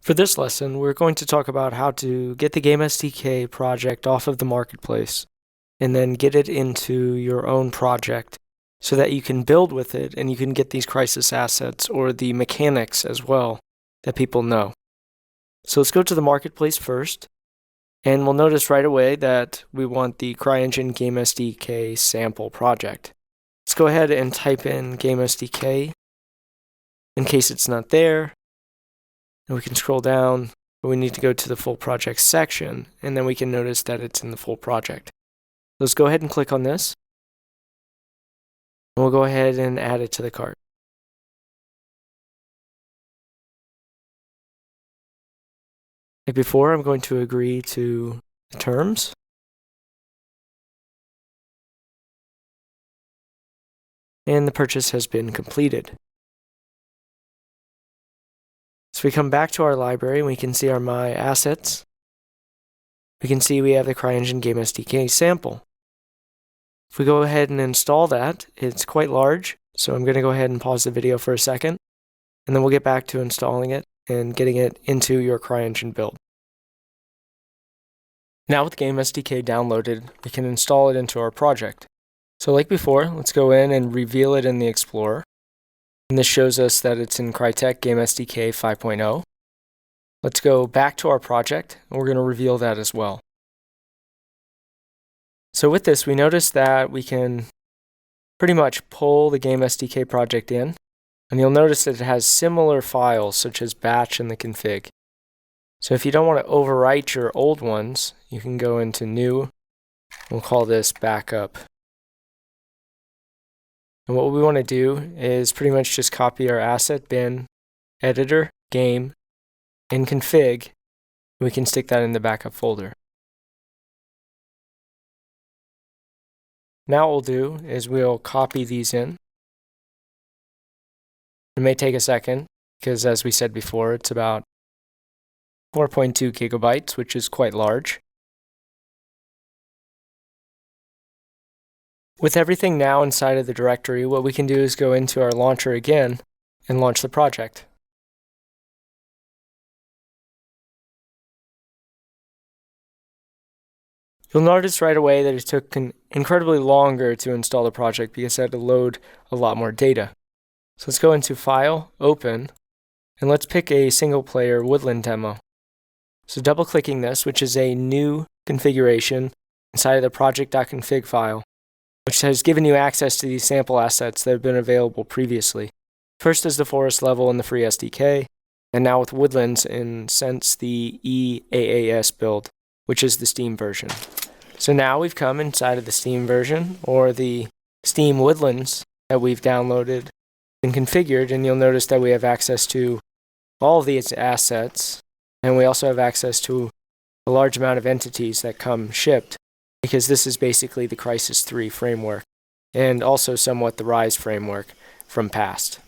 For this lesson, we're going to talk about how to get the GameSDK project off of the marketplace and then get it into your own project so that you can build with it and you can get these crisis assets or the mechanics as well that people know. So let's go to the marketplace first, and we'll notice right away that we want the Cryengine GameSDK sample project. Let's go ahead and type in GameSDK in case it's not there. And we can scroll down, but we need to go to the full project section, and then we can notice that it's in the full project. Let's go ahead and click on this. And we'll go ahead and add it to the cart. Like before, I'm going to agree to the terms. And the purchase has been completed. So we come back to our library and we can see our My Assets. We can see we have the Cryengine GameSDK sample. If we go ahead and install that, it's quite large, so I'm going to go ahead and pause the video for a second, and then we'll get back to installing it and getting it into your Cryengine build. Now with GameSDK downloaded, we can install it into our project. So like before, let's go in and reveal it in the Explorer. And this shows us that it's in Crytek GameSDK 5.0. Let's go back to our project, and we're going to reveal that as well. So with this, we notice that we can pretty much pull the GameSDK project in, and you'll notice that it has similar files such as batch and the config. So if you don't want to overwrite your old ones, you can go into new. We'll call this backup. And what we want to do is pretty much just copy our asset bin, editor, game, and config. We can stick that in the backup folder. Now what we'll do is we'll copy these in. It may take a second because, as we said before, it's about 4.2 gigabytes, which is quite large. With everything now inside of the directory, what we can do is go into our launcher again and launch the project. You'll notice right away that it took incredibly longer to install the project because it had to load a lot more data. So let's go into File, Open, and let's pick a single-player Woodland demo. So double-clicking this, which is a new configuration inside of the project.config file, which has given you access to these sample assets that have been available previously. First is the forest level in the free SDK, and now with Woodlands in since the EAAS build, which is the Steam version. So now we've come inside of the Steam version, or the Steam Woodlands that we've downloaded and configured, and you'll notice that we have access to all of these assets, and we also have access to a large amount of entities that come shipped, because this is basically the Crysis 3 framework, and also somewhat the Rise framework from past.